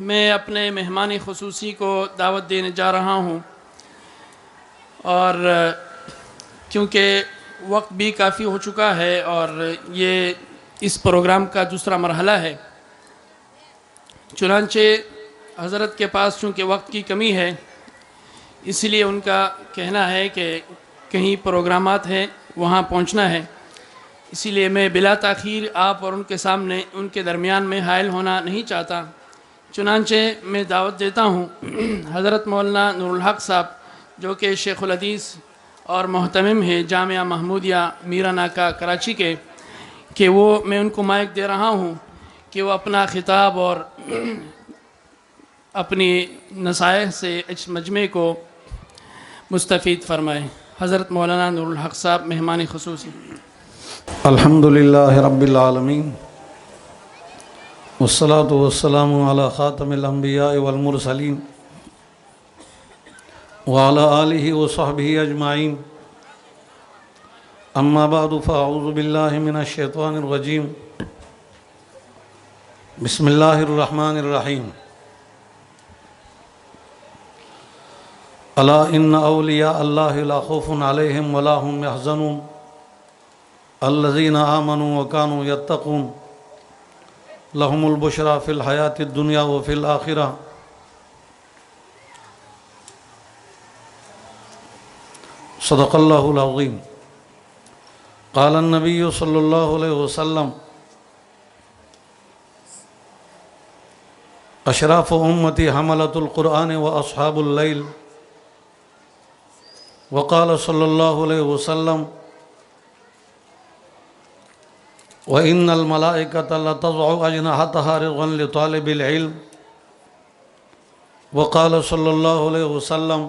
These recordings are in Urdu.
میں اپنے مہمان خصوصی کو دعوت دینے جا رہا ہوں، اور کیونکہ وقت بھی کافی ہو چکا ہے اور یہ اس پروگرام کا دوسرا مرحلہ ہے، چنانچہ حضرت کے پاس چونکہ وقت کی کمی ہے، اس لیے ان کا کہنا ہے کہ کہیں پروگرامات ہیں وہاں پہنچنا ہے، اسی لیے میں بلا تاخیر آپ اور ان کے سامنے ان کے درمیان میں حائل ہونا نہیں چاہتا۔ چنانچہ میں دعوت دیتا ہوں حضرت مولانا نور الحق صاحب، جو کہ شیخ الحدیث اور محتمم ہیں جامعہ محمودیہ میرا ناکا کراچی کے، کہ میں ان کو مائک دے رہا ہوں کہ وہ اپنا خطاب اور اپنی نصائح سے اس مجمع کو مستفید فرمائیں۔ حضرت مولانا نور الحق صاحب مہمان خصوصی۔ الحمدللہ رب العالمین والصلاة والسلام علی خاتم الانبیاء والمرسلین وعلی آلہ وصحبہ اجمعین، اما بعد فاعوذ باللہ من الشیطان الرجیم، بسم اللہ الرحمن الرحیم۔ الا ان اولیاء اللہ لا خوف علیہم ولا هم يحزنون الذین آمنوا وکانوا یتقون لهم البشرى فی الحیاة الدنیا وفی الآخرہ۔ صدق اللہ العظیم۔ قال النبی صلی اللہ علیہ وسلم اشراف امتی حملۃ القرآن واصحاب اللیل، وقال صلی اللہ علیہ وسلم وَإِنَّ الْمَلَائِكَةَ لَتَضْعُ أَجْنِحَتَهَا رِضْوًا لِطَالِبِ الْعِلْمِ، وقال صلی اللہ علیہ وسلم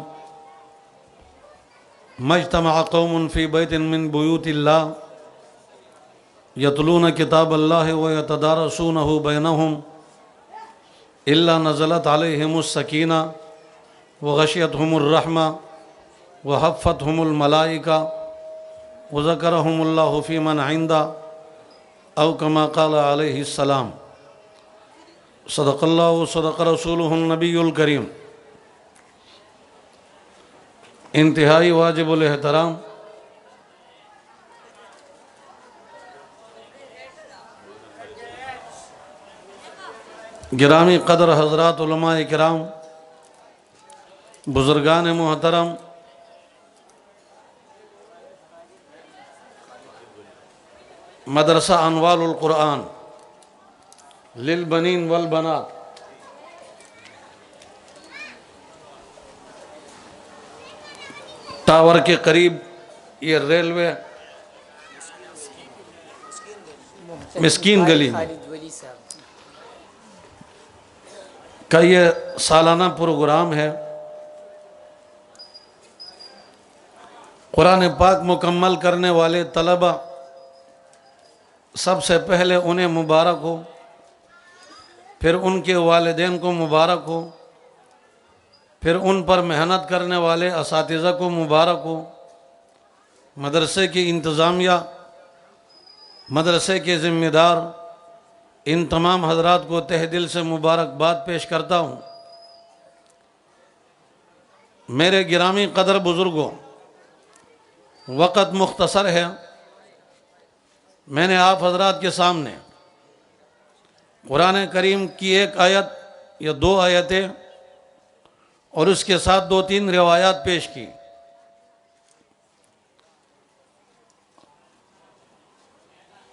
مَا اجْتَمَعَ قَوْمٌ فِي بَيْتٍ مِّن بُيُوتِ اللَّهِ يَتْلُونَ كِتَابَ اللَّهِ وَيَتَدَارَسُونَهُ بَيْنَهُمْ إِلَّا نَزَلَتْ عَلَيْهِمُ السَّكِينَةُ وَغَشِيَتْهُمُ الرَّحْمَةُ وَحَفَّتْهُمُ الْمَلَائِكَةُ وَذَكَرَهُمُ اللَّهُ فِي مَنْ عِندَهُ او کما قال علیہ السلام۔ صدق اللہ و صدق رسولہ النبی الکریم۔ انتہائی واجب الاحترام گرامی قدر حضرات علماء کرام، بزرگان محترم، مدرسہ انوار القرآن للبنین والبنات، ٹاور کے قریب یہ ریلوے مسکین گلی کا یہ سالانہ پروگرام ہے۔ قرآن پاک مکمل کرنے والے طلبہ، سب سے پہلے انہیں مبارک ہو، پھر ان کے والدین کو مبارک ہو، پھر ان پر محنت کرنے والے اساتذہ کو مبارک ہو، مدرسے کی انتظامیہ، مدرسے کے ذمہ دار، ان تمام حضرات کو تہ دل سے مبارکباد پیش کرتا ہوں۔ میرے گرامی قدر بزرگوں، وقت مختصر ہے، میں نے آپ حضرات کے سامنے قرآن کریم کی ایک آیت یا دو آیتیں اور اس کے ساتھ دو تین روایات پیش کی۔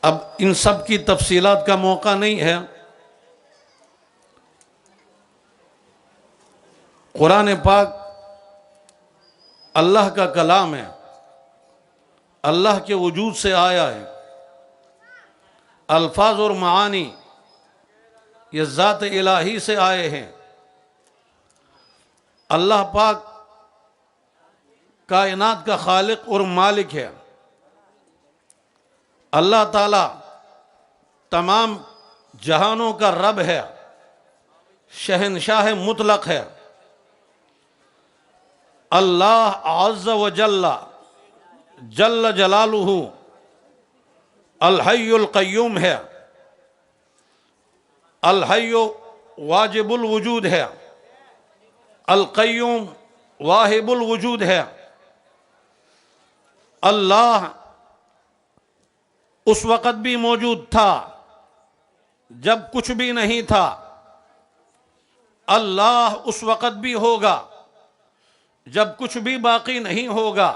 اب ان سب کی تفصیلات کا موقع نہیں ہے۔ قرآن پاک اللہ کا کلام ہے، اللہ کے وجود سے آیا ہے، الفاظ اور معانی یہ ذات الہی سے آئے ہیں۔ اللہ پاک کائنات کا خالق اور مالک ہے۔ اللہ تعالیٰ تمام جہانوں کا رب ہے، شہنشاہ مطلق ہے۔ اللہ عز و جل جل جلالہ الحی القیوم ہے۔ الحی واجب الوجود ہے، القیوم واہب الوجود ہے۔ اللہ اس وقت بھی موجود تھا جب کچھ بھی نہیں تھا، اللہ اس وقت بھی ہوگا جب کچھ بھی باقی نہیں ہوگا۔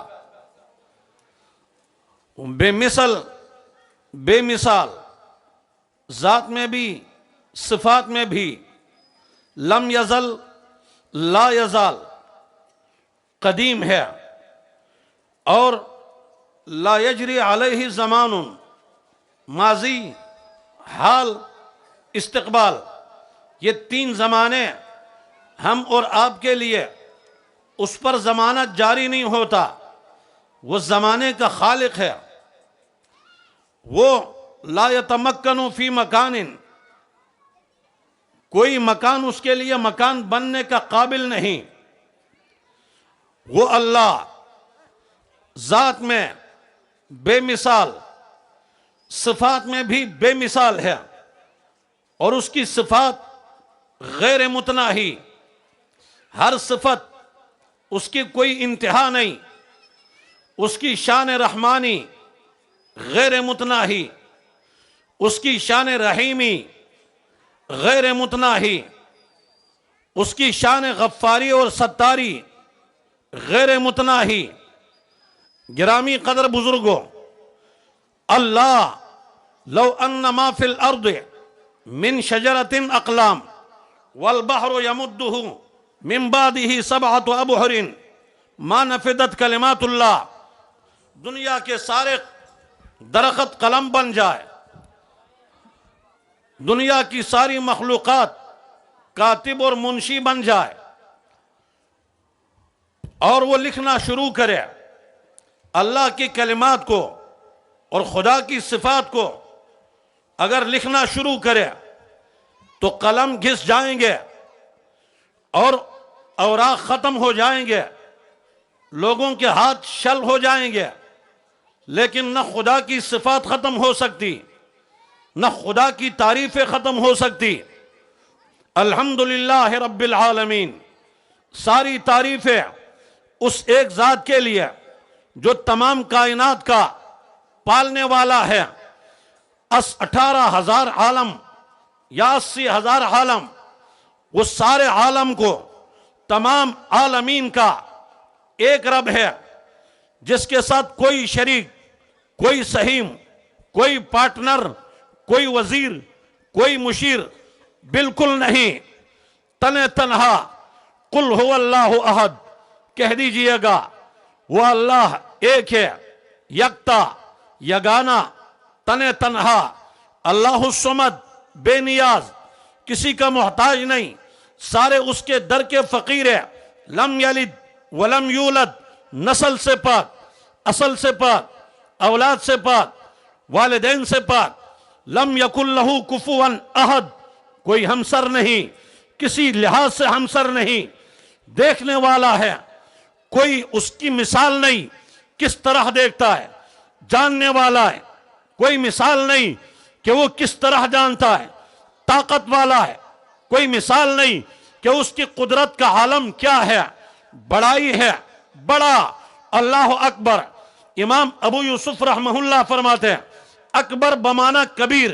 بے مثل بے مثال، ذات میں بھی صفات میں بھی، لم یزل لا یزال، قدیم ہے، اور لا یجری علیہ زمان، ماضی حال استقبال، یہ تین زمانے ہم اور آپ کے لیے اس پر ضمانت جاری نہیں ہوتا، وہ زمانے کا خالق ہے۔ وہ لا یتمکن فی مکان، کوئی مکان اس کے لیے مکان بننے کا قابل نہیں۔ وہ اللہ ذات میں بے مثال، صفات میں بھی بے مثال ہے، اور اس کی صفات غیر متناہی، ہر صفت اس کی کوئی انتہا نہیں۔ اس کی شان رحمانی غیر متناہی، اس کی شان رحیمی غیر متناہی، اس کی شان غفاری اور ستاری غیر متناہی۔ گرامی قدر بزرگوں، اللہ لو ان ما فی الارض من شجرۃ اقلام والبحر یمدہ من بعدہ سبعۃ ابحر ما نفدت کلمات اللہ، دنیا کے سارے درخت قلم بن جائے، دنیا کی ساری مخلوقات کاتب اور منشی بن جائے، اور وہ لکھنا شروع کرے اللہ کی کلمات کو اور خدا کی صفات کو، اگر لکھنا شروع کرے تو قلم گھس جائیں گے اور اوراق ختم ہو جائیں گے، لوگوں کے ہاتھ شل ہو جائیں گے، لیکن نہ خدا کی صفات ختم ہو سکتی، نہ خدا کی تعریفیں ختم ہو سکتی۔ الحمدللہ رب العالمین، ساری تعریفیں اس ایک ذات کے لیے جو تمام کائنات کا پالنے والا ہے۔ 18,000 عالم یا 80,000 عالم، وہ سارے عالم کو، تمام عالمین کا ایک رب ہے، جس کے ساتھ کوئی شریک، کوئی سہیم، کوئی پارٹنر، کوئی وزیر، کوئی مشیر بالکل نہیں، تنہا۔ قل هو اللہ احد، کہہ دیجئے گا وہ اللہ ایک ہے، یکتا، یگانا، تنہا، اللہ الصمد، بے نیاز، کسی کا محتاج نہیں، سارے اس کے در کے فقیر ہیں۔ لم یلد ولم یولد، نسل سے پاک، اصل سے پاک، اولاد سے پاک، والدین سے پاک۔ لم یکن لہ کفوا احد، کوئی ہمسر نہیں، کسی لحاظ سے ہمسر نہیں، دیکھنے والا ہے، کوئی اس کی مثال نہیں، کس طرح دیکھتا ہے، جاننے والا ہے، کوئی مثال نہیں کہ وہ کس طرح جانتا ہے، طاقت والا ہے، کوئی مثال نہیں کہ اس کی قدرت کا عالم کیا ہے، بڑائی ہے، بڑا۔ اللہ اکبر۔ امام ابو یوسف رحمہ اللہ فرماتے ہیں، اکبر بمعنی کبیر،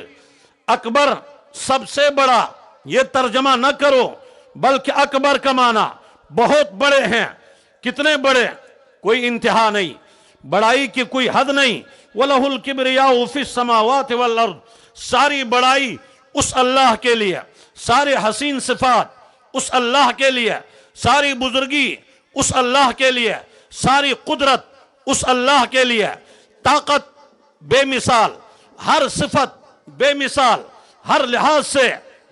اکبر سب سے بڑا، یہ ترجمہ نہ کرو، بلکہ اکبر کا معنی بہت بڑے ہیں۔ کتنے بڑے؟ کوئی انتہا نہیں، بڑائی کی کوئی حد نہیں۔ وَلَهُ الْكِبْرِيَاءُ فِي السَّمَاوَاتِ وَالْأَرْضِ، ساری بڑائی اس اللہ کے لیے، سارے حسین صفات اس اللہ کے لیے، ساری بزرگی اس اللہ کے لیے، ساری قدرت اس اللہ کے لیے، طاقت بے مثال، ہر صفت بے مثال، ہر لحاظ سے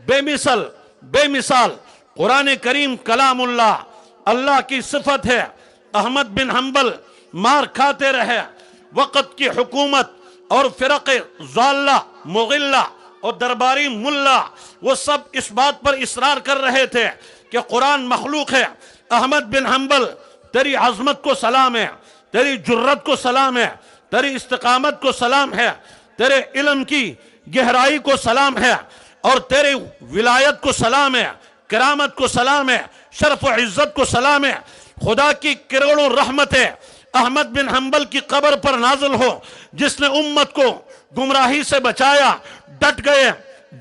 بے مثل بے مثال۔ قرآن کریم کلام اللہ، اللہ کی صفت ہے۔ احمد بن حنبل مار کھاتے رہے، وقت کی حکومت اور فرق ضالہ، مغلہ اور درباری ملا، وہ سب اس بات پر اصرار کر رہے تھے کہ قرآن مخلوق ہے۔ احمد بن حنبل، تیری عظمت کو سلام ہے، تیری جرت کو سلام ہے، تیری استقامت کو سلام ہے، تیرے علم کی گہرائی کو سلام ہے۔ اور تیری ولایت کو سلام ہے، کرامت کو سلام ہے، شرف و عزت کو سلام ہے۔ خدا کی کروڑوں رحمتیں احمد بن حنبل کی قبر پر نازل ہو، جس نے امت کو گمراہی سے بچایا، ڈٹ گئے،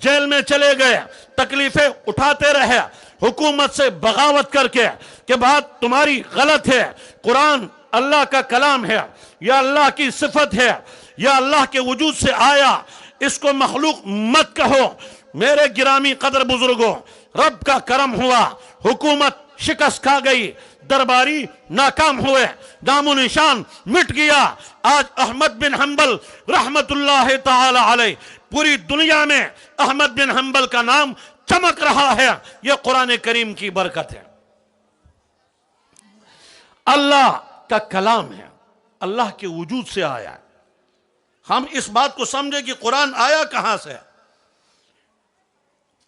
جیل میں چلے گئے، تکلیفیں اٹھاتے رہے، حکومت سے بغاوت کر کے کہ بات تمہاری غلط ہے، قرآن اللہ کا کلام ہے، یا اللہ کی صفت ہے، یا اللہ کے وجود سے آیا، اس کو مخلوق مت کہو۔ میرے گرامی قدر بزرگوں، رب کا کرم ہوا، حکومت شکست کھا گئی، درباری ناکام ہوئے، نام و نشان مٹ گیا۔ آج احمد بن حنبل رحمت اللہ تعالی علیہ، پوری دنیا میں احمد بن حنبل کا نام چمک رہا ہے۔ یہ قرآن کریم کی برکت ہے، اللہ کا کلام ہے، اللہ کے وجود سے آیا ہے۔ ہم اس بات کو سمجھے کہ قرآن آیا کہاں سے ہے،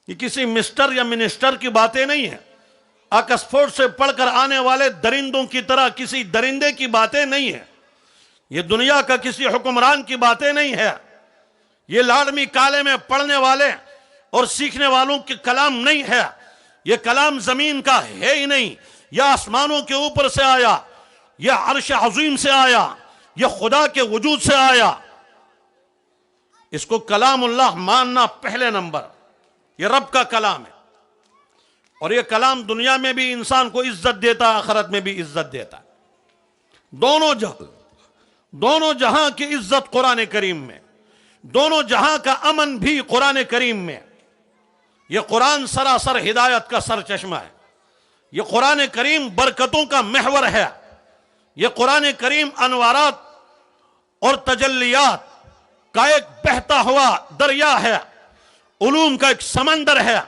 یہ کسی مسٹر یا منسٹر کی باتیں نہیں ہیں، آکسفورڈ سے پڑھ کر آنے والے درندوں کی طرح کسی درندے کی باتیں نہیں ہیں، یہ دنیا کا کسی حکمران کی باتیں نہیں ہے، یہ لاڈمی کالے میں پڑھنے والے اور سیکھنے والوں کے کلام نہیں ہے، یہ کلام زمین کا ہے ہی نہیں، یہ آسمانوں کے اوپر سے آیا، یہ عرش عظیم سے آیا، یہ خدا کے وجود سے آیا۔ اس کو کلام اللہ ماننا پہلے نمبر، یہ رب کا کلام ہے، اور یہ کلام دنیا میں بھی انسان کو عزت دیتا، آخرت میں بھی عزت دیتا۔ دونوں جہاں کی عزت قرآن کریم میں، دونوں جہاں کا امن بھی قرآن کریم میں۔ یہ قرآن سراسر ہدایت کا سر چشمہ ہے، یہ قرآن کریم برکتوں کا محور ہے، یہ قرآن کریم انوارات اور تجلیات کا ایک بہتا ہوا دریا ہے، علوم کا ایک سمندر ہے،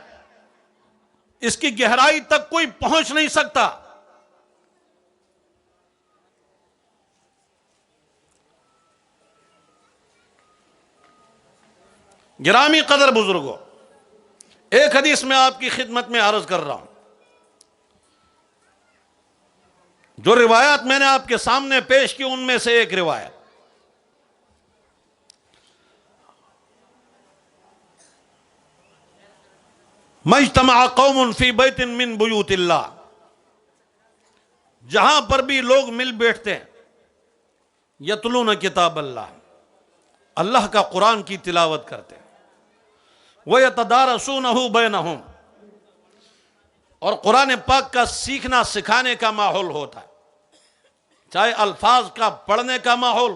اس کی گہرائی تک کوئی پہنچ نہیں سکتا۔ گرامی قدر بزرگوں، ایک حدیث میں آپ کی خدمت میں عرض کر رہا ہوں، جو روایات میں نے آپ کے سامنے پیش کی ان میں سے ایک روایت، مجتمع قوم فی بیت من بیوت اللہ، جہاں پر بھی لوگ مل بیٹھتے ہیں، یتلون کتاب اللہ، اللہ کا قرآن کی تلاوت کرتے ہیں، وَيَتَدَارَسُونَهُ بَيْنَهُمْ، اور قرآن پاک کا سیکھنا سکھانے کا ماحول ہوتا ہے، چاہے الفاظ کا پڑھنے کا ماحول،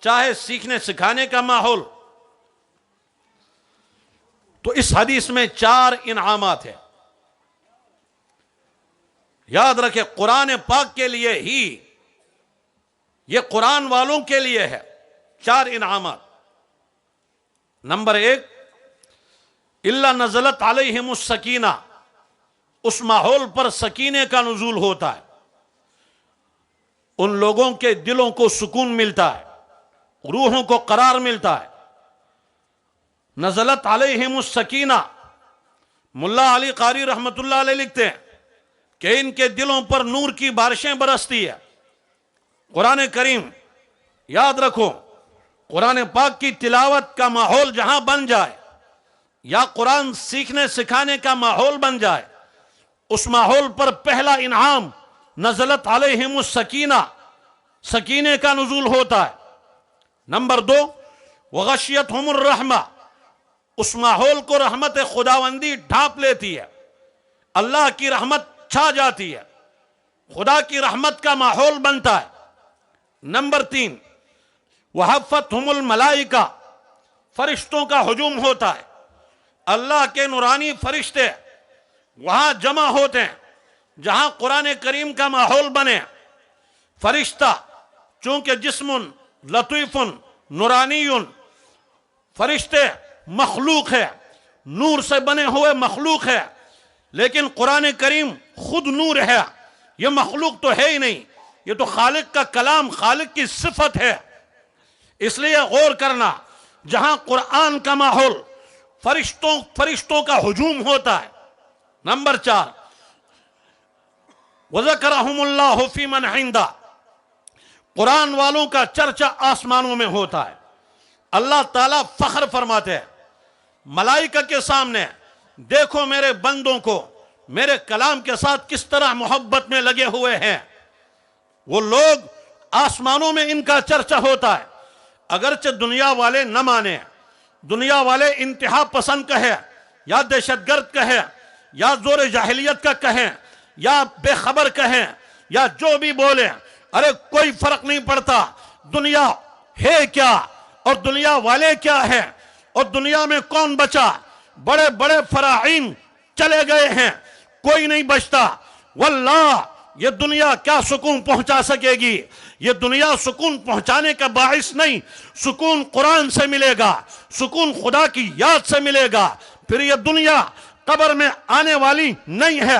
چاہے سیکھنے سکھانے کا ماحول۔ تو اس حدیث میں 4 انعامات ہیں، یاد رکھیں قرآن پاک کے لیے ہی، یہ قرآن والوں کے لیے ہے 4 انعامات۔ نمبر 1، اِلَّا نَزَلَتْ عَلَيْهِمُ السَّكِينَةُ، اس ماحول پر سکینے کا نزول ہوتا ہے، ان لوگوں کے دلوں کو سکون ملتا ہے، روحوں کو قرار ملتا ہے۔ نزلت علیہم السکینہ، ملا علی قاری رحمت اللہ علیہ لکھتے ہیں کہ ان کے دلوں پر نور کی بارشیں برستی ہے۔ قرآن کریم یاد رکھو، قرآن پاک کی تلاوت کا ماحول جہاں بن جائے، یا قرآن سیکھنے سکھانے کا ماحول بن جائے، اس ماحول پر پہلا انعام نزلت علیہم السکینہ، سکینے کا نزول ہوتا ہے۔ نمبر 2، وغشیتہم الرحمہ، اس ماحول کو رحمت خداوندی ڈھانپ لیتی ہے، اللہ کی رحمت چھا جاتی ہے، خدا کی رحمت کا ماحول بنتا ہے۔ نمبر 3، وحفتہم الملائکہ، فرشتوں کا ہجوم ہوتا ہے، اللہ کے نورانی فرشتے وہاں جمع ہوتے ہیں جہاں قرآن کریم کا ماحول بنے۔ فرشتہ چونکہ جسم لطیف نورانی، فرشتے مخلوق ہے، نور سے بنے ہوئے مخلوق ہے، لیکن قرآن کریم خود نور ہے، یہ مخلوق تو ہے ہی نہیں، یہ تو خالق کا کلام، خالق کی صفت ہے۔ اس لیے غور کرنا، جہاں قرآن کا ماحول، فرشتوں کا ہجوم ہوتا ہے۔ نمبر 4، وَذَكَرَهُمُ اللَّهُ فِي مَنْ عِنْدَهُ، قرآن والوں کا چرچا آسمانوں میں ہوتا ہے، اللہ تعالیٰ فخر فرماتے ہیں ملائکہ کے سامنے دیکھو میرے بندوں کو میرے کلام کے ساتھ کس طرح محبت میں لگے ہوئے ہیں. وہ لوگ آسمانوں میں ان کا چرچا ہوتا ہے. اگرچہ دنیا والے نہ مانے, دنیا والے انتہا پسند کہے یا دہشت گرد کہے یا زور جاہلیت کا کہیں یا بے خبر کہیں یا جو بھی بولیں, ارے کوئی فرق نہیں پڑتا. دنیا ہے کیا اور دنیا والے کیا ہے اور دنیا میں کون بچا؟ بڑے بڑے فراعین چلے گئے ہیں, کوئی نہیں بچتا. واللہ یہ دنیا کیا سکون پہنچا سکے گی؟ یہ دنیا سکون پہنچانے کا باعث نہیں. سکون قرآن سے ملے گا, سکون خدا کی یاد سے ملے گا. پھر یہ دنیا قبر میں آنے والی نہیں ہے,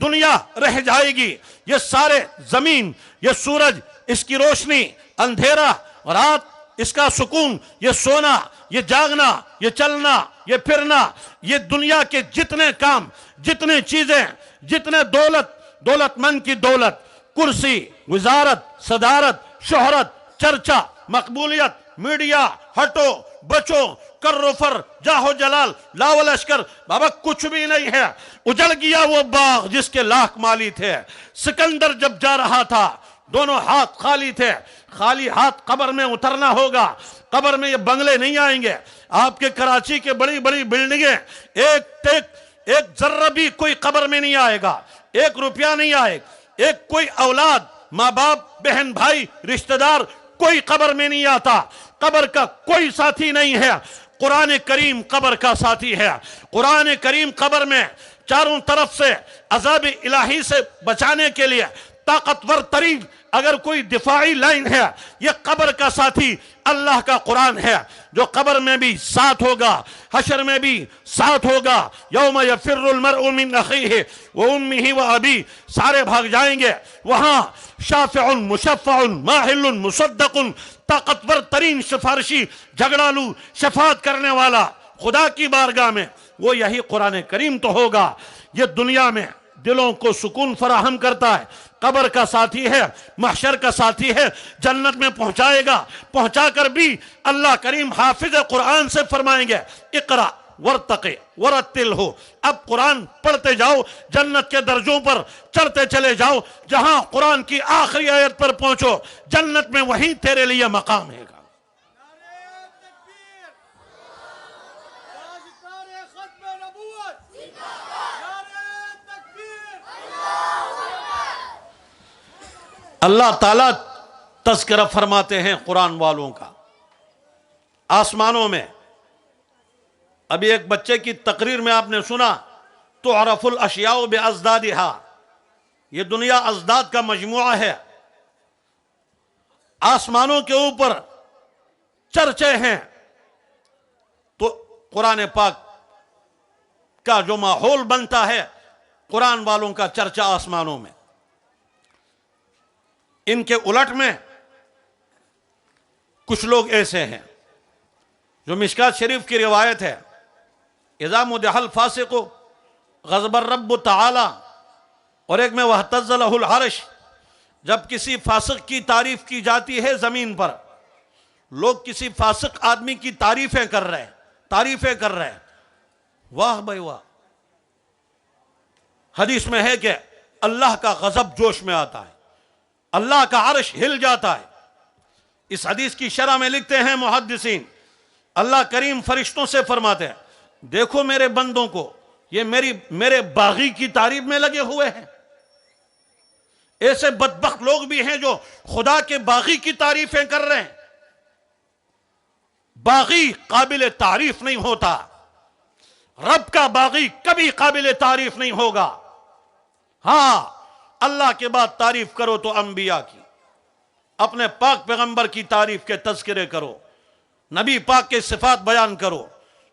دنیا رہ جائے گی. یہ سارے زمین, یہ سورج, اس کی روشنی, اندھیرا, رات, اس کا سکون, یہ سونا, یہ جاگنا, یہ چلنا, یہ پھرنا, یہ دنیا کے جتنے کام, جتنے چیزیں, جتنے دولت مند کی دولت, کرسی, وزارت, صدارت, شہرت, چرچا, مقبولیت, میڈیا, ہٹو بچو, کر فر, جاہو جلال, لاو لشکر, بابا کچھ بھی نہیں ہے. اجڑ گیا وہ باغ جس کے لاکھ مالی تھے. سکندر جب جا رہا تھا دونوں ہاتھ خالی تھے. خالی ہاتھ قبر میں اترنا ہوگا. قبر میں یہ بنگلے نہیں آئیں گے. آپ کے کراچی کے بڑی بڑی بلڈنگیں, ایک ذرہ بھی کوئی قبر میں نہیں آئے گا, 1 روپیہ نہیں آئے. ایک کوئی اولاد, ماں باپ, بہن بھائی, رشتہ دار, کوئی قبر میں نہیں آتا. قبر کا کوئی ساتھی نہیں ہے. قرآن کریم قبر کا ساتھی ہے. قرآن کریم قبر میں چاروں طرف سے عذاب الہی سے بچانے کے لیے طاقتور ترین اگر کوئی دفاعی لائن ہے, یہ قبر کا ساتھی اللہ کا قرآن ہے, جو قبر میں بھی ساتھ ہوگا, حشر میں بھی ساتھ ہوگا. یوم یفر المرء من اخیہ وامہ وابیہ, سارے بھاگ جائیں گے. وہاں شافع مشفع ماحل مصدق, طاقتور ترین سفارشی, جھگڑالو, شفاعت کرنے والا خدا کی بارگاہ میں, وہ یہی قرآن کریم تو ہوگا. یہ دنیا میں دلوں کو سکون فراہم کرتا ہے, قبر کا ساتھی ہے, محشر کا ساتھی ہے, جنت میں پہنچائے گا. پہنچا کر بھی اللہ کریم حافظ قرآن سے فرمائیں گے اقرا ورتقی ورتل ہو. اب قرآن پڑھتے جاؤ, جنت کے درجوں پر چڑھتے چلے جاؤ. جہاں قرآن کی آخری آیت پر پہنچو, جنت میں وہیں تیرے لیے مقام ہے گا. اللہ تعالیٰ تذکرہ فرماتے ہیں قرآن والوں کا آسمانوں میں. ابھی ایک بچے کی تقریر میں آپ نے سنا تعرف الاشیاء بازدادہا, یہ دنیا ازداد کا مجموعہ ہے. آسمانوں کے اوپر چرچے ہیں, تو قرآن پاک کا جو ماحول بنتا ہے, قرآن والوں کا چرچا آسمانوں میں. ان کے الٹ میں کچھ لوگ ایسے ہیں جو مشکات شریف کی روایت ہے, اذا مدح الفاسق غضب الرب تعالی, اور ایک میں واہتز لہ العرش, جب کسی فاسق کی تعریف کی جاتی ہے زمین پر, لوگ کسی فاسق آدمی کی تعریفیں کر رہے ہیں, واہ بھائی واہ. حدیث میں ہے کہ اللہ کا غضب جوش میں آتا ہے, اللہ کا عرش ہل جاتا ہے. اس حدیث کی شرح میں لکھتے ہیں محدثین, اللہ کریم فرشتوں سے فرماتے ہیں دیکھو میرے بندوں کو, یہ میرے باغی کی تعریف میں لگے ہوئے ہیں. ایسے بدبخت لوگ بھی ہیں جو خدا کے باغی کی تعریفیں کر رہے ہیں. باغی قابل تعریف نہیں ہوتا, رب کا باغی کبھی قابل تعریف نہیں ہوگا. ہاں, اللہ کے بعد تعریف کرو تو انبیاء کی, اپنے پاک پیغمبر کی تعریف کے تذکرے کرو, نبی پاک کے صفات بیان کرو,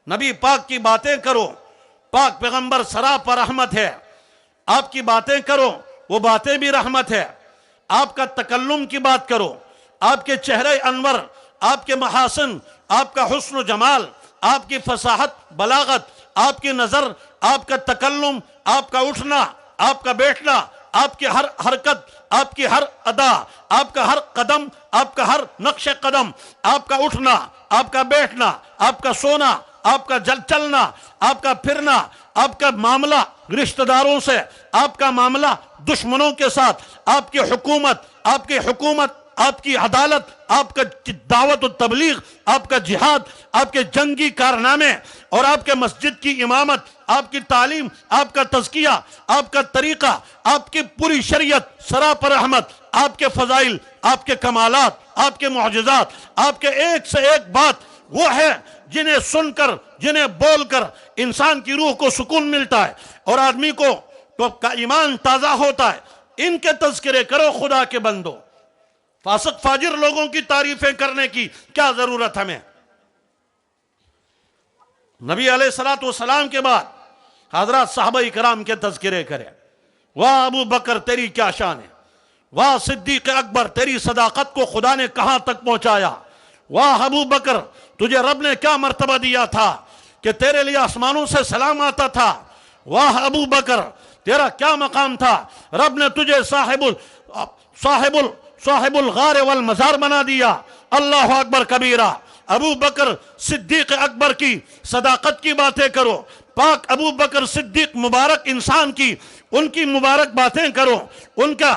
نبی پاک کی باتیں کرو. پاک پیغمبر سراپا رحمت ہے, آپ کی باتیں کرو, وہ باتیں بھی رحمت ہے. آپ کا تکلم کی بات کرو, آپ کے چہرے انور, آپ کے محاسن, آپ کا حسن و جمال, آپ کی فصاحت بلاغت, آپ کی نظر, آپ کا تکلم, آپ کا اٹھنا, آپ کا بیٹھنا, آپ کی ہر حرکت, آپ کی ہر ادا, آپ کا ہر قدم, آپ کا ہر نقش قدم, آپ کا اٹھنا, آپ کا بیٹھنا, آپ کا سونا, آپ کا چلنا، آپ کا پھرنا، آپ کا معاملہ رشتہ داروں سے، آپ کا معاملہ دشمنوں کے ساتھ، آپ کی حکومت، آپ کی عدالت، آپ کا دعوت و تبلیغ، آپ کا جہاد، آپ کے جنگی کارنامے اور آپ کے مسجد کی امامت، آپ کی تعلیم، آپ کا تزکیہ، آپ کا طریقہ، آپ کی پوری شریعت سراپر رحمت، آپ کے فضائل، آپ کے کمالات، آپ کے معجزات، آپ کے ایک سے ایک بات وہ ہے جنہیں سن کر، جنہیں بول کر انسان کی روح کو سکون ملتا ہے اور آدمی کو کا ایمان تازہ ہوتا ہے۔ ان کے تذکرے کرو خدا کے بندو، فاسق فاجر لوگوں کی تعریفیں کرنے کی کیا ضرورت ہمیں؟ نبی علیہ السلام کے بعد حضرات صحابہ کرام کے تذکرے کریں۔ واہ ابو بکر تیری کیا شان ہے، واہ صدیق اکبر تیری صداقت کو خدا نے کہاں تک پہنچایا، واہ ابو بکر تجھے رب نے کیا مرتبہ دیا تھا کہ تیرے لیے آسمانوں سے سلام آتا تھا، واہ ابو بکر تیرا کیا مقام تھا، رب نے تجھے صاحب الغار والمزار بنا دیا، اللہ اکبر کبیرہ۔ ابو بکر صدیق اکبر کی صداقت کی باتیں کرو، پاک ابو بکر صدیق مبارک انسان کی ان کی مبارک باتیں کرو، ان کا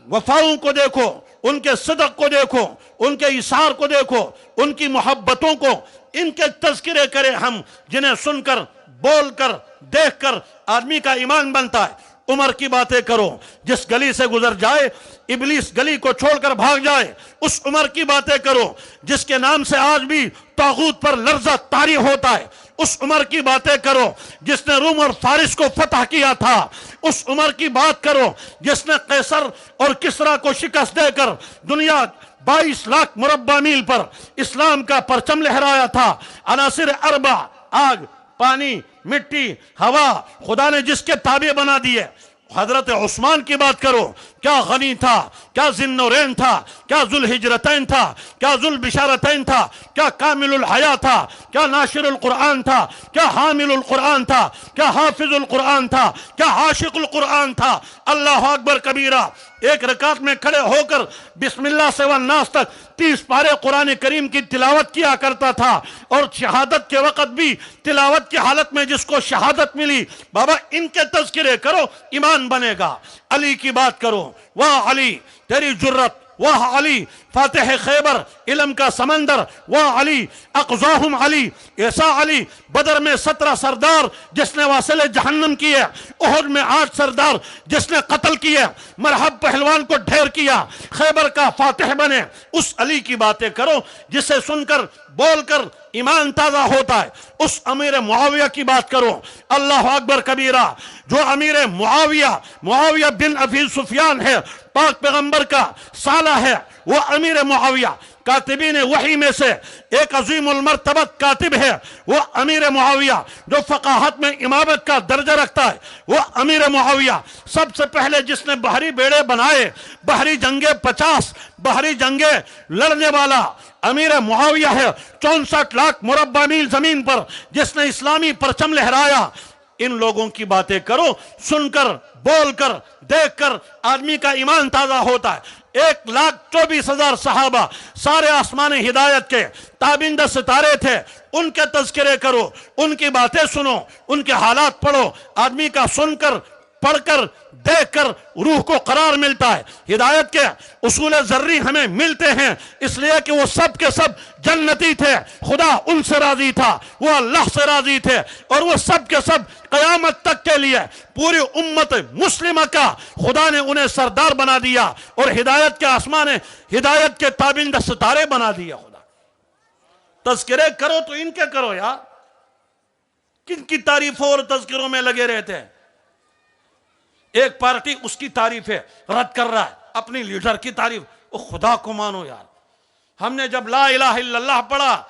وفاؤں کو دیکھو، ان کے صدق کو دیکھو، ان کے اثار کو دیکھو، ان کی محبتوں کو، ان کے تذکرے کریں ہم جنہیں سن کر، بول کر، دیکھ کر آدمی کا ایمان بنتا ہے۔ عمر کی باتیں کرو، جس گلی سے گزر جائے ابلیس گلی کو چھوڑ کر بھاگ جائے، اس عمر کی باتیں کرو جس کے نام سے آج بھی طاغوت پر لرزہ طاری ہوتا ہے، اس عمر کی باتیں کرو جس نے روم اور فارس کو فتح کیا تھا، اس عمر کی بات کرو جس نے قیصر اور کسریٰ کو شکست دے کر دنیا 22 لاکھ مربع میل پر اسلام کا پرچم لہرایا تھا۔ عناصر اربع، آگ، پانی، مٹی، ہوا، خدا نے جس کے تابع بنا دیے۔ حضرت عثمان کی بات کرو، کیا غنی تھا، کیا ذوالنورین تھا، کیا ذوالہجرتین تھا، کیا ذوالبشارتین تھا، کیا کامل الحیا تھا، کیا ناشر القرآن تھا، کیا حامل القرآن تھا، کیا حافظ القرآن تھا، کیا عاشق القرآن تھا۔ اللہ اکبر کبیرہ۔ ایک رکعت میں کھڑے ہو کر بسم اللہ سے والناس تک 30 پارے قرآن کریم کی تلاوت کیا کرتا تھا، اور شہادت کے وقت بھی تلاوت کی حالت میں جس کو شہادت ملی، بابا ان کے تذکرے کرو ایمان بنے گا۔ علی کی بات کرو، واہ علی تیری جرت، واہ علی فاتح خیبر، علم کا سمندر، واہ علی اقضاہم علی، ایسا علی بدر میں 17 سردار جس نے واصل جہنم کیے، احد میں 8 سردار جس نے قتل کیے، مرحب پہلوان کو ڈھیر کیا، خیبر کا فاتح بنے، اس علی کی باتیں کرو جسے سن کر، بول کر ایمان تازہ ہوتا ہے۔ اس امیر معاویہ کی بات کرو، اللہ اکبر کبیرہ۔ جو امیر معاویہ بن ابی سفیان ہے، پاک پیغمبر کا سالہ ہے، وہ امیر معاویہ کاتبین وحی میں سے ایک عظیم المرتبت کاتب ہے، وہ امیر معاویہ جو فقاہت میں امامت کا درجہ رکھتا ہے، وہ امیر معاویہ سب سے پہلے جس نے بحری بیڑے بنائے، بحری جنگیں 50 بحری جنگیں لڑنے والا امیر معاویہ ہے۔ 64 لاکھ مربع میل زمین پر جس نے اسلامی پرچم لہرایا۔ ان لوگوں کی باتیں کرو، سن کر، بول کر، دیکھ کر آدمی کا ایمان تازہ ہوتا ہے۔ 1,24,000 صحابہ سارے آسمان ہدایت کے تابندہ ستارے تھے، ان کے تذکرے کرو، ان کی باتیں سنو، ان کے حالات پڑھو، آدمی کا سن کر، پڑھ کر، دیکھ کر روح کو قرار ملتا ہے۔ ہدایت کے اصول ذری ہمیں ملتے ہیں اس لیے کہ وہ سب کے سب جنتی تھے، خدا ان سے راضی تھا، وہ اللہ سے راضی تھے، اور وہ سب کے سب قیامت تک کے لیے پوری امت مسلمہ کا خدا نے انہیں سردار بنا دیا، اور ہدایت کے آسمان ہدایت کے تابندہ ستارے بنا دیا۔ خدا تذکرے کرو تو ان کے کرو یار، کن کی تعریفوں اور تذکروں میں لگے رہتے ہیں؟ ایک پارٹی اس کی تعریف ہے رد کر رہا ہے، اپنی لیڈر کی تعریف۔ او خدا کو مانو یار۔ ہم نے جب لا الہ الا اللہ پڑھا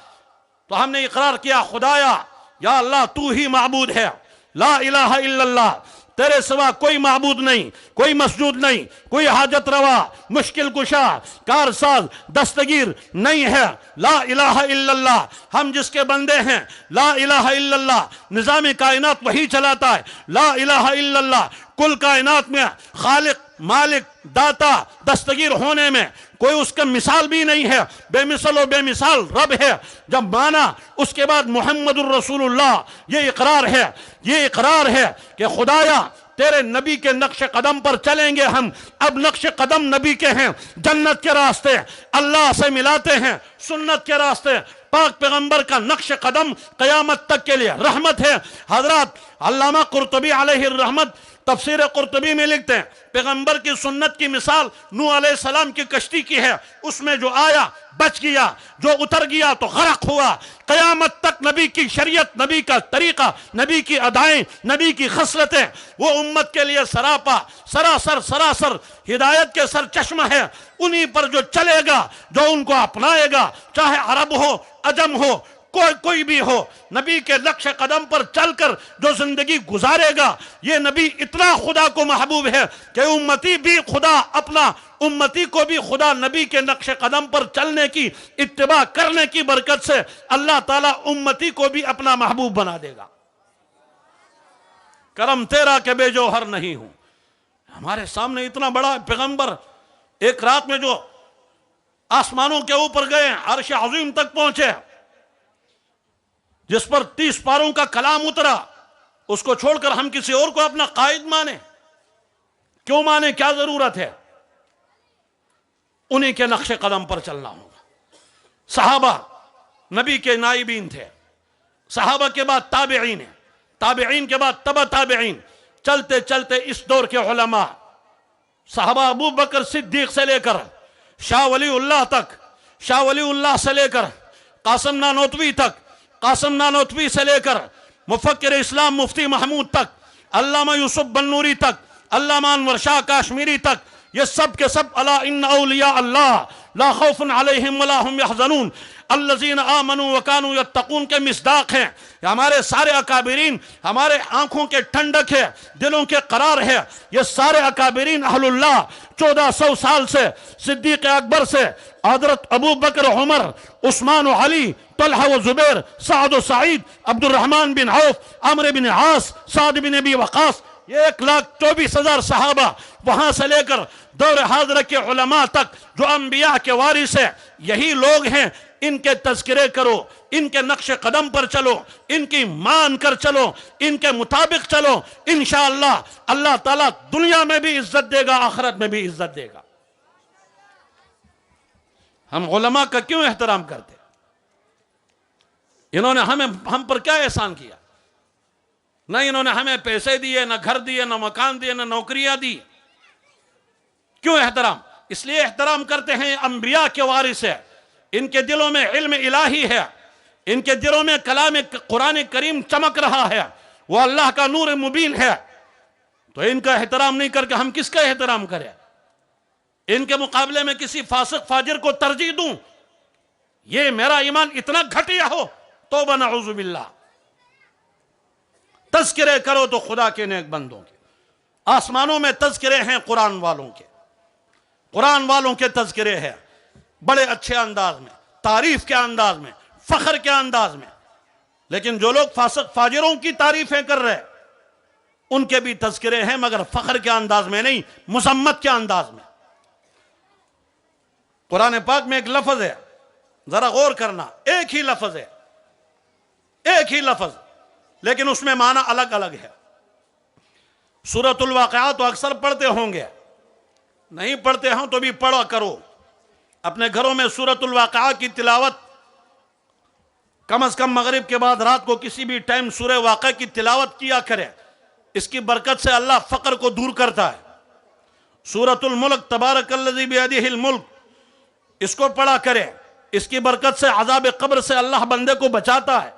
تو ہم نے اقرار کیا، خدایا یا اللہ تو ہی معبود ہے، لا الہ الا اللہ، تیرے سوا کوئی معبود نہیں، کوئی مسجود نہیں، کوئی حاجت روا، مشکل کشا، کارساز، دستگیر نہیں ہے، لا الہ الا اللہ۔ ہم جس کے بندے ہیں، لا الہ الا اللہ، نظام کائنات وہی چلاتا ہے، لا الہ الا اللہ۔ کل کائنات میں خالق، مالک، داتا، دستگیر ہونے میں کوئی اس کا مثال بھی نہیں ہے، بے مثل و بے مثال رب ہے۔ جب مانا اس کے بعد محمد الرسول اللہ، یہ اقرار ہے کہ خدایا تیرے نبی کے نقش قدم پر چلیں گے ہم۔ اب نقش قدم نبی کے ہیں، جنت کے راستے اللہ سے ملاتے ہیں، سنت کے راستے پاک پیغمبر کا نقش قدم قیامت تک کے لیے رحمت ہے۔ حضرات علامہ قرطبی علیہ الرحمت تفسیر قرطبی میں لکھتے ہیں پیغمبر کی سنت کی مثال نوح علیہ السلام کی کشتی کی ہے، اس میں جو آیا بچ گیا، جو اتر گیا تو غرق ہوا۔ قیامت تک نبی کی شریعت، نبی کا طریقہ، نبی کی ادائیں، نبی کی خصلتیں وہ امت کے لیے سراسر ہدایت کے سر چشمہ ہے۔ انہی پر جو چلے گا، جو ان کو اپنائے گا، چاہے عرب ہو، عجم ہو، کوئی بھی ہو، نبی کے نقش قدم پر چل کر جو زندگی گزارے گا، یہ نبی اتنا خدا کو محبوب ہے کہ امتی کو بھی خدا نبی کے نقش قدم پر چلنے کی، اتباع کرنے کی برکت سے اللہ تعالیٰ امتی کو بھی اپنا محبوب بنا دے گا۔ کرم تیرا کہ بے جوہر نہیں ہوں۔ ہمارے سامنے اتنا بڑا پیغمبر ایک رات میں جو آسمانوں کے اوپر گئے، عرش عظیم تک پہنچے، جس پر 30 پاروں کا کلام اترا، اس کو چھوڑ کر ہم کسی اور کو اپنا قائد مانے؟ کیوں مانے؟ کیا ضرورت ہے؟ انہی کے نقش قدم پر چلنا ہوگا۔ صحابہ نبی کے نائبین تھے، صحابہ کے بعد تابعین ہیں، تابعین کے بعد تبع تابعین، چلتے چلتے اس دور کے علماء، صحابہ ابو بکر صدیق سے لے کر شاہ ولی اللہ تک، شاہ ولی اللہ سے لے کر قاسم نانوتوی تک، قاسم نانوتوی سے لے کر مفکر اسلام مفتی محمود تک، علامہ یوسف بنوری تک، علامہ انور شاہ کاشمیری تک، یہ سب کے سب الا ان اولیاء اللہ لا خوف علیہم ولا هم يحزنون الذین آمنوا وکانوا یتقون کے مصداق ہیں۔ ہمارے سارے اکابرین ہمارے آنکھوں کے ٹھنڈک ہے، دلوں کے قرار ہے۔ یہ سارے اکابرین اہل اللہ 1400 سال سے صدیق اکبر سے حضرت ابو بکر، عمر، عثمان و علی، طلحہ و زبیر، سعد و سعید، عبد الرحمن بن عوف، عمرو بن عاص، سعد بن ابی وقاص، یہ 1,24,000 صحابہ، وہاں سے لے کر دور حاضرہ کے علماء تک جو انبیاء کے وارث ہیں، یہی لوگ ہیں۔ ان کے تذکرے کرو، ان کے نقش قدم پر چلو، ان کی مان کر چلو، ان کے مطابق چلو، انشاءاللہ اللہ تعالیٰ دنیا میں بھی عزت دے گا، آخرت میں بھی عزت دے گا۔ ہم علماء کا کیوں احترام کرتے؟ انہوں نے ہم پر کیا احسان کیا؟ نہ انہوں نے ہمیں پیسے دیے، نہ گھر دیے، نہ مکان دیے، نہ نوکریاں دی۔ کیوں احترام؟ اس لیے احترام کرتے ہیں، انبیاء کے وارث ہے، ان کے دلوں میں علم الہی ہے، ان کے دلوں میں کلام قرآن کریم چمک رہا ہے، وہ اللہ کا نور مبین ہے۔ تو ان کا احترام نہیں کر کے ہم کس کا احترام کریں؟ ان کے مقابلے میں کسی فاسق فاجر کو ترجیح دوں؟ یہ میرا ایمان اتنا گھٹیا ہو، توبہ نعوذ باللہ۔ تذکرے کرو تو خدا کے نیک بندوں کے، آسمانوں میں تذکرے ہیں قرآن والوں کے، قرآن والوں کے تذکرے ہیں بڑے اچھے انداز میں، تعریف کے انداز میں، فخر کے انداز میں۔ لیکن جو لوگ فاسق فاجروں کی تعریفیں کر رہے، ان کے بھی تذکرے ہیں، مگر فخر کے انداز میں نہیں، مذمت کے انداز میں۔ قرآن پاک میں ایک لفظ ہے، ذرا غور کرنا، ایک ہی لفظ ہے، ایک ہی لفظ، لیکن اس میں معنی الگ الگ ہے۔ سورۃ الواقعہ تو اکثر پڑھتے ہوں گے، نہیں پڑھتے ہوں تو بھی پڑھا کرو۔ اپنے گھروں میں سورۃ الواقعہ کی تلاوت کم از کم مغرب کے بعد رات کو کسی بھی ٹائم سورہ واقعہ کی تلاوت کیا کرے، اس کی برکت سے اللہ فقر کو دور کرتا ہے۔ سورۃ الملک تبارک الذی بیدہ الملک، اس کو پڑھا کرے، اس کی برکت سے عذاب قبر سے اللہ بندے کو بچاتا ہے۔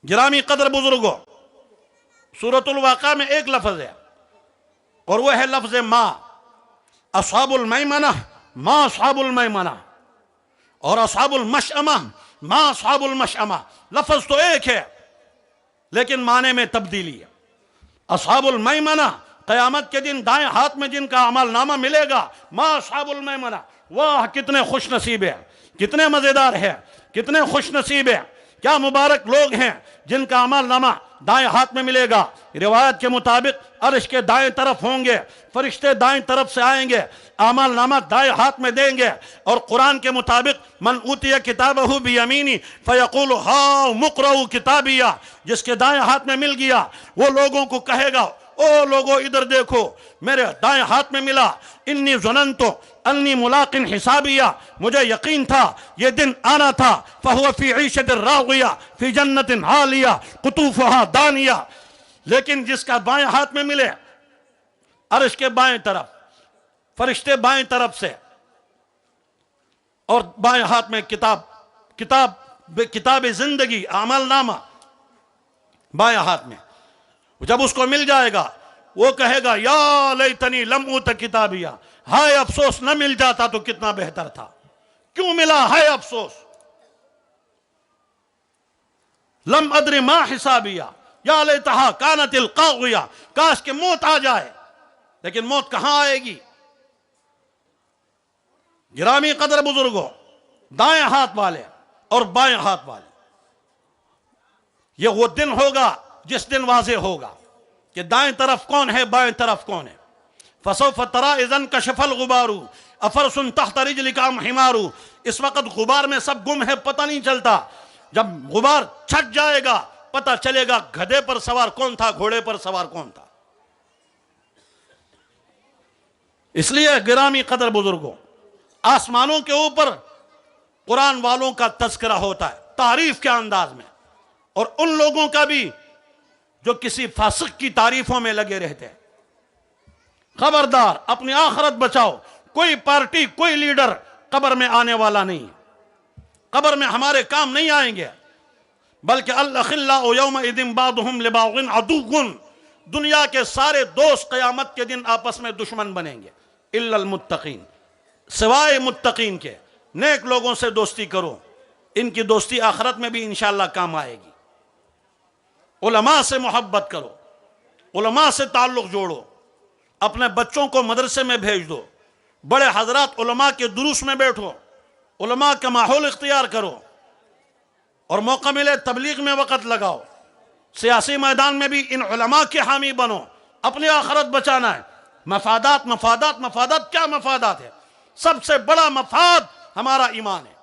گرامی قدر بزرگوں، سورۃ الواقعہ میں ایک لفظ ہے اور وہ ہے لفظ ما۔ اصحاب المیمنہ ما اصحاب المیمنہ، اور اصحاب المشأمہ ما اصحاب المشأمہ۔ لفظ تو ایک ہے لیکن معنی میں تبدیلی ہے۔ اصحاب المیمنہ، قیامت کے دن دائیں ہاتھ میں جن کا عمل نامہ ملے گا، ما اصحاب المیمنہ، واہ کتنے خوش نصیب ہے، کتنے مزیدار ہے، کتنے خوش نصیب ہے۔ کیا مبارک لوگ ہیں جن کا عمل نامہ دائیں ہاتھ میں ملے گا۔ روایت کے مطابق عرش کے دائیں طرف ہوں گے، فرشتے دائیں طرف سے آئیں گے، اعمال نامہ دائیں ہاتھ میں دیں گے، اور قرآن کے مطابق من اوتی کتابہ بیمینی فیقول ہاؤ مقرؤ کتابیہ، جس کے دائیں ہاتھ میں مل گیا وہ لوگوں کو کہے گا او لوگو ادھر دیکھو میرے دائیں ہاتھ میں ملا، انی ظننتو انی ملاق حسابیہ، مجھے یقین تھا یہ دن آنا تھا، فہو فی عیشۃ راضیہ فی جنت عالیہ قطوفہا دانیہ۔ لیکن جس کا بائیں ہاتھ میں ملے عرش کے بائیں طرف، فرشتے بائیں طرف سے، اور بائیں ہاتھ میں کتاب زندگی اعمال نامہ بائیں ہاتھ میں، جب اس کو مل جائے گا وہ کہے گا یا لیتنی لم اوت کتابیہ، ہائے افسوس نہ مل جاتا تو کتنا بہتر تھا، کیوں ملا ہائے افسوس، لم ادر ما حسابیہ یا لیتہا کانت القاضیہ، کاش کہ موت آ جائے، لیکن موت کہاں آئے گی۔ گرامی قدر بزرگوں، دائیں ہاتھ والے اور بائیں ہاتھ والے، یہ وہ دن ہوگا جس دن واضح ہوگا کہ دائیں طرف کون ہے بائیں طرف کون ہے۔ فسوف تری اذا انکشف الغبار افرس تحت رجلک ام حمار، اس وقت غبار میں سب گم ہے، پتہ نہیں چلتا، جب غبار چھٹ جائے گا پتہ چلے گا گدھے پر سوار کون تھا، گھوڑے پر سوار کون تھا۔ اس لیے گرامی قدر بزرگوں، آسمانوں کے اوپر قرآن والوں کا تذکرہ ہوتا ہے تعریف کے انداز میں، اور ان لوگوں کا بھی جو کسی فاسق کی تعریفوں میں لگے رہتے ہیں۔ خبردار اپنی آخرت بچاؤ، کوئی پارٹی کوئی لیڈر قبر میں آنے والا نہیں، قبر میں ہمارے کام نہیں آئیں گے، بلکہ الاخلاء یومئذ بعضهم لبعض عدو، دنیا کے سارے دوست قیامت کے دن آپس میں دشمن بنیں گے، الا المتقین، سوائے متقین کے۔ نیک لوگوں سے دوستی کرو، ان کی دوستی آخرت میں بھی انشاءاللہ کام آئے گی۔ علماء سے محبت کرو، علماء سے تعلق جوڑو، اپنے بچوں کو مدرسے میں بھیج دو، بڑے حضرات علماء کے دروس میں بیٹھو، علماء کا ماحول اختیار کرو، اور موقع ملے تبلیغ میں وقت لگاؤ، سیاسی میدان میں بھی ان علماء کے حامی بنو، اپنی آخرت بچانا ہے۔ مفادات مفادات مفادات، کیا مفادات ہے؟ سب سے بڑا مفاد ہمارا ایمان ہے،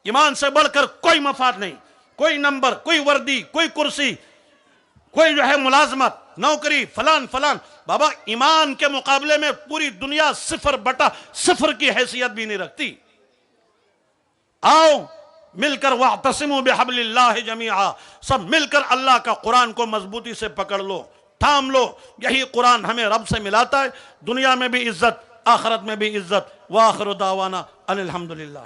ایمان سے بڑھ کر کوئی مفاد نہیں، کوئی نمبر، کوئی وردی، کوئی کرسی، کوئی جو ہے ملازمت، نوکری، فلان فلان، بابا ایمان کے مقابلے میں پوری دنیا 0/0 کی حیثیت بھی نہیں رکھتی۔ آؤ مل کر واعتصموا بحبل اللہ جمیعا، سب مل کر اللہ کا قرآن کو مضبوطی سے پکڑ لو، تھام لو، یہی قرآن ہمیں رب سے ملاتا ہے، دنیا میں بھی عزت، آخرت میں بھی عزت۔ وآخر دعوانا ان الحمدللہ۔